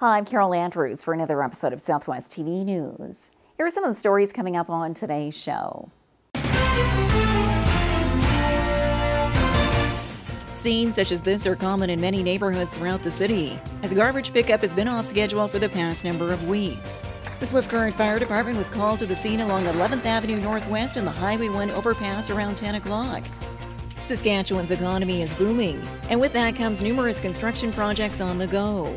Hi, I'm Carol Andrews for another episode of Southwest TV News. Here are some of the stories coming up on today's show. Scenes such as this are common in many neighborhoods throughout the city, as garbage pickup has been off schedule for the past number of weeks. The Swift Current Fire Department was called to the scene along 11th Avenue Northwest and the Highway 1 overpass around 10 o'clock. Saskatchewan's economy is booming, and with that comes numerous construction projects on the go.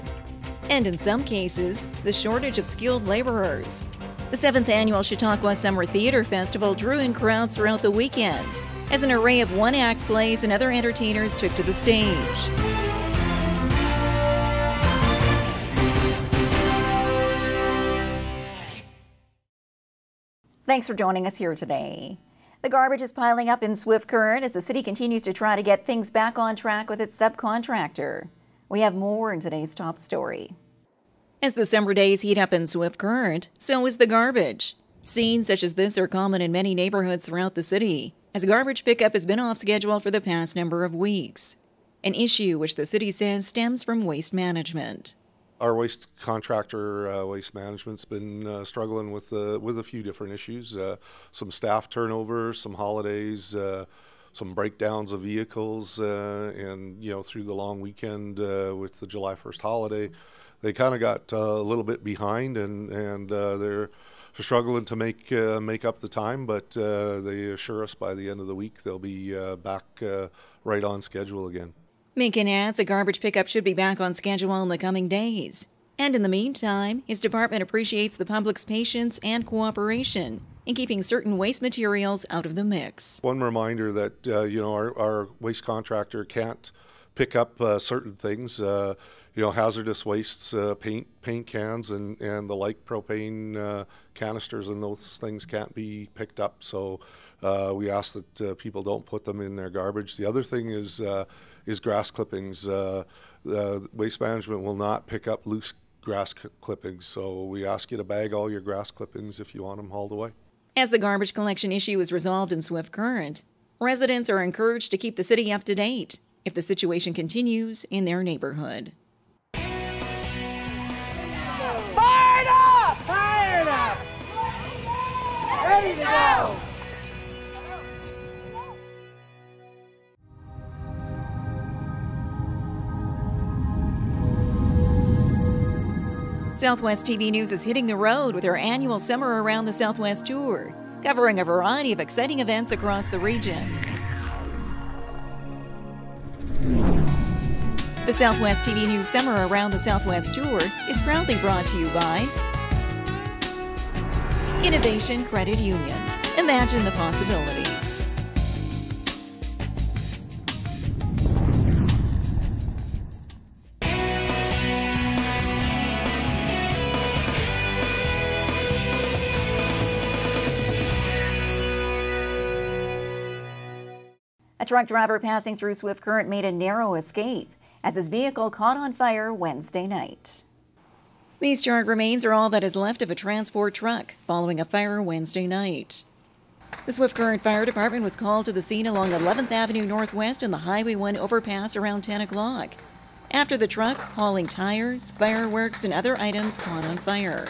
And in some cases, the shortage of skilled laborers. The 7th annual Chautauqua Summer Theater Festival drew in crowds throughout the weekend, as an array of one-act plays and other entertainers took to the stage. Thanks for joining us here today. The garbage is piling up in Swift Current as the city continues to try to get things back on track with its subcontractor. We have more in today's top story. As the summer days heat up in Swift Current, so is the garbage. Scenes such as this are common in many neighborhoods throughout the city, as garbage pickup has been off schedule for the past number of weeks. An issue which the city says stems from waste management. Our waste contractor, Waste Management's been struggling with a few different issues. Some staff turnover, some holidays, some breakdowns of vehicles, and through the long weekend with the July 1st holiday, they kind of got a little bit behind, and they're struggling to make up the time. But they assure us by the end of the week they'll be back right on schedule again. Minkin adds a garbage pickup should be back on schedule in the coming days. And in the meantime, his department appreciates the public's patience and cooperation in keeping certain waste materials out of the mix. One reminder that our waste contractor can't pick up certain things. Hazardous wastes, paint cans and the like, propane canisters and those things can't be picked up. So we ask that people don't put them in their garbage. The other thing is grass clippings. Waste Management will not pick up loose grass clippings. So we ask you to bag all your grass clippings if you want them hauled away. As the garbage collection issue is resolved in Swift Current, residents are encouraged to keep the city up to date if the situation continues in their neighborhood. Fired up! Fired up! Ready to go! Southwest TV News is hitting the road with our annual Summer Around the Southwest tour, covering a variety of exciting events across the region. The Southwest TV News Summer Around the Southwest tour is proudly brought to you by Innovation Credit Union. Imagine the possibilities. A truck driver passing through Swift Current made a narrow escape as his vehicle caught on fire Wednesday night. These charred remains are all that is left of a transport truck following a fire Wednesday night. The Swift Current Fire Department was called to the scene along 11th Avenue Northwest and the Highway 1 overpass around 10 o'clock, after the truck hauling tires, fireworks, and other items caught on fire.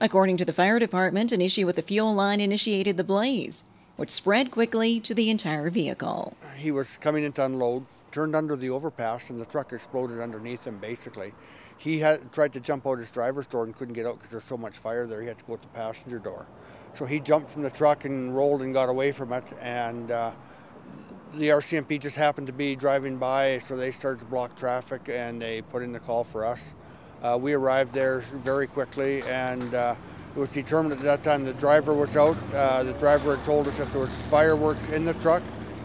According to the fire department, an issue with the fuel line initiated the blaze, which spread quickly to the entire vehicle. He was coming in to unload, turned under the overpass, and the truck exploded underneath him, basically. He had tried to jump out his driver's door and couldn't get out because there's so much fire there. He had to go out the passenger door. So he jumped from the truck and rolled and got away from it, and the RCMP just happened to be driving by, so they started to block traffic and they put in the call for us. We arrived there very quickly, and it was determined at that time the driver was out. The driver had told us that there was fireworks in the truck,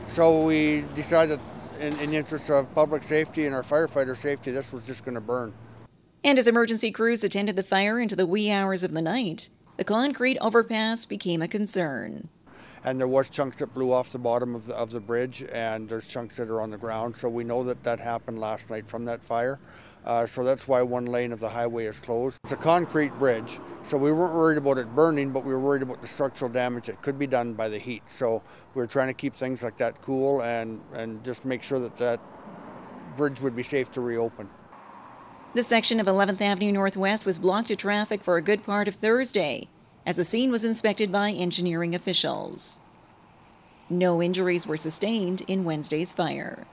so we decided in the interest of public safety and our firefighter safety, this was just going to burn. And as emergency crews attended the fire into the wee hours of the night, the concrete overpass became a concern. And there was chunks that blew off the bottom of the bridge, and there's chunks that are on the ground, so we know that happened last night from that fire. So that's why one lane of the highway is closed. It's a concrete bridge, so we weren't worried about it burning, but we were worried about the structural damage that could be done by the heat. So we were trying to keep things like that cool and just make sure that bridge would be safe to reopen. The section of 11th Avenue Northwest was blocked to traffic for a good part of Thursday, as the scene was inspected by engineering officials. No injuries were sustained in Wednesday's fire.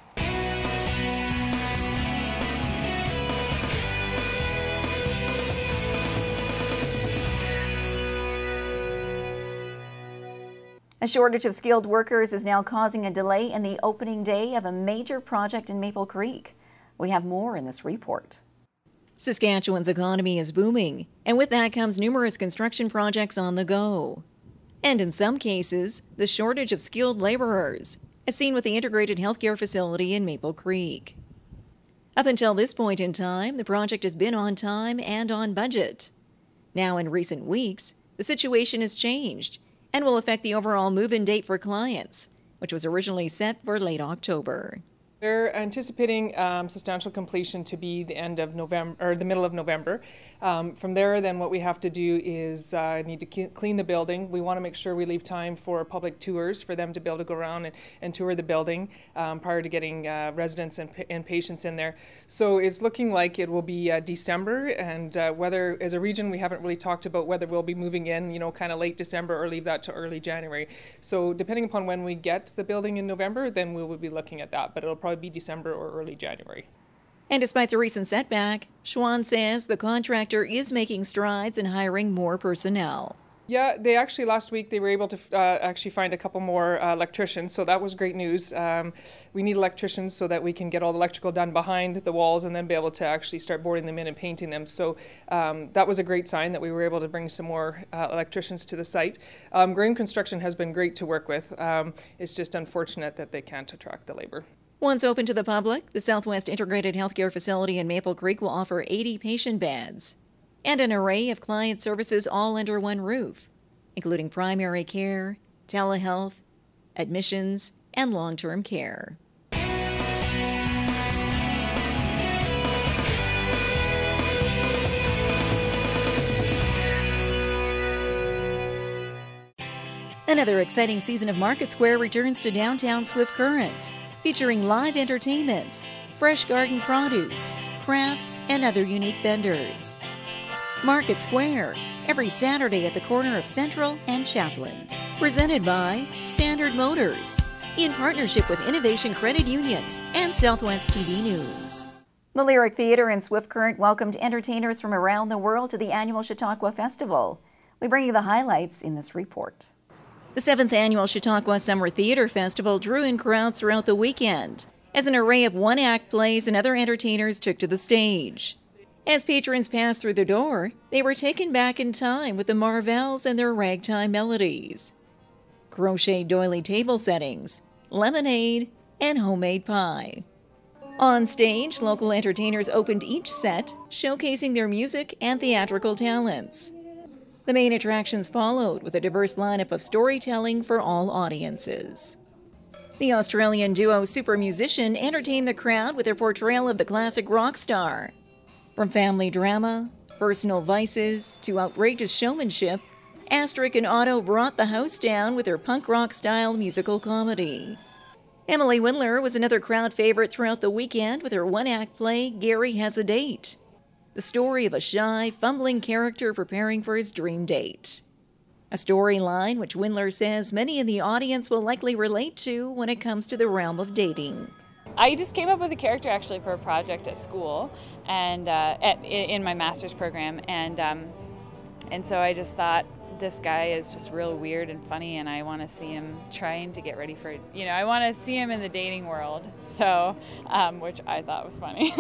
A shortage of skilled workers is now causing a delay in the opening day of a major project in Maple Creek. We have more in this report. Saskatchewan's economy is booming, and with that comes numerous construction projects on the go. And in some cases, the shortage of skilled laborers, as seen with the integrated healthcare facility in Maple Creek. Up until this point in time, the project has been on time and on budget. Now, in recent weeks, the situation has changed and will affect the overall move-in date for clients, which was originally set for late October. We're anticipating substantial completion to be the end of November, or the middle of November. From there, then what we have to do is need to clean the building. We want to make sure we leave time for public tours for them to be able to go around and tour the building prior to getting residents and patients in there. So it's looking like it will be December, and whether, as a region, we haven't really talked about whether we'll be moving in, you know, kind of late December or leave that to early January. So depending upon when we get the building in November, then we will be looking at that, but it'll probably be December or early January. And despite the recent setback, Schwann says the contractor is making strides in hiring more personnel. Yeah, they actually last week they were able to actually find a couple more electricians, so that was great news. We need electricians so that we can get all the electrical done behind the walls and then be able to actually start boarding them in and painting them. So that was a great sign that we were able to bring some more electricians to the site. Graham Construction has been great to work with. It's just unfortunate that they can't attract the labor. Once open to the public, the Southwest Integrated Healthcare Facility in Maple Creek will offer 80 patient beds and an array of client services all under one roof, including primary care, telehealth, admissions, and long-term care. Another exciting season of Market Square returns to downtown Swift Current, featuring live entertainment, fresh garden produce, crafts, and other unique vendors. Market Square, every Saturday at the corner of Central and Chaplin. Presented by Standard Motors, in partnership with Innovation Credit Union and Southwest TV News. The Lyric Theater in Swift Current welcomed entertainers from around the world to the annual Chautauqua Festival. We bring you the highlights in this report. The 7th Annual Chautauqua Summer Theater Festival drew in crowds throughout the weekend as an array of one-act plays and other entertainers took to the stage. As patrons passed through the door, they were taken back in time with the Marvels and their ragtime melodies. Crochet doily table settings, lemonade, and homemade pie. On stage, local entertainers opened each set, showcasing their music and theatrical talents. The main attractions followed with a diverse lineup of storytelling for all audiences. The Australian duo Super Musician entertained the crowd with their portrayal of the classic rock star. From family drama, personal vices, to outrageous showmanship, Astric and Otto brought the house down with their punk rock-style musical comedy. Emily Windler was another crowd favorite throughout the weekend with her one-act play, Gary Has a Date, the story of a shy, fumbling character preparing for his dream date. A storyline which Windler says many in the audience will likely relate to when it comes to the realm of dating. I just came up with a character actually for a project at school and in my master's program, and so I just thought this guy is just real weird and funny, and I want to see him trying to get ready for, I want to see him in the dating world, so which I thought was funny.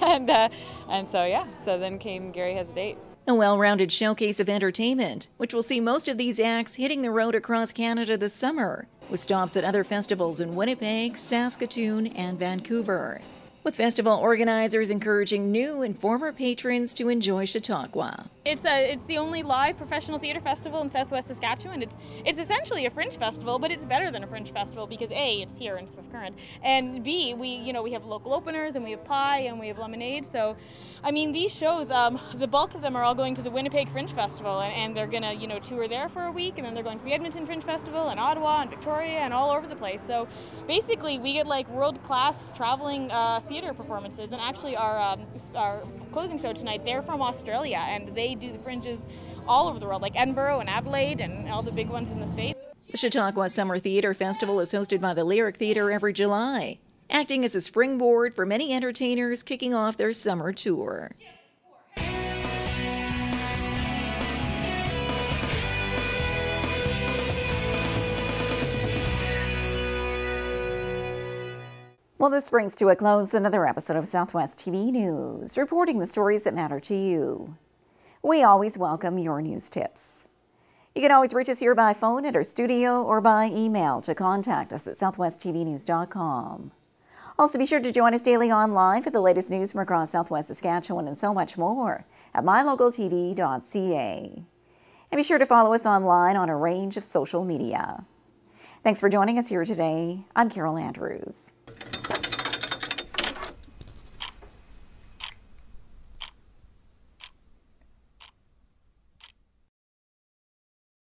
and so yeah, so then came Gary Has a Date. A well-rounded showcase of entertainment, which will see most of these acts hitting the road across Canada this summer, with stops at other festivals in Winnipeg, Saskatoon, and Vancouver, with festival organizers encouraging new and former patrons to enjoy Chautauqua. It's the only live professional theater festival in Southwest Saskatchewan. It's essentially a fringe festival, but it's better than a fringe festival because A, it's here in Swift Current, and B, we have local openers and we have pie and we have lemonade. So, I mean, these shows, the bulk of them are all going to the Winnipeg Fringe Festival, and they're gonna tour there for a week, and then they're going to the Edmonton Fringe Festival and Ottawa and Victoria and all over the place. So basically, we get like world-class traveling theater theater performances, and actually our closing show tonight, they're from Australia, and they do the Fringes all over the world, like Edinburgh and Adelaide and all the big ones in the States. The Chautauqua Summer Theater Festival is hosted by the Lyric Theater every July, acting as a springboard for many entertainers kicking off their summer tour. Well, this brings to a close another episode of Southwest TV News, reporting the stories that matter to you. We always welcome your news tips. You can always reach us here by phone at our studio or by email to contact us at southwesttvnews.com. Also, be sure to join us daily online for the latest news from across Southwest Saskatchewan and so much more at MyLocalTV.ca. And be sure to follow us online on a range of social media. Thanks for joining us here today. I'm Carol Andrews.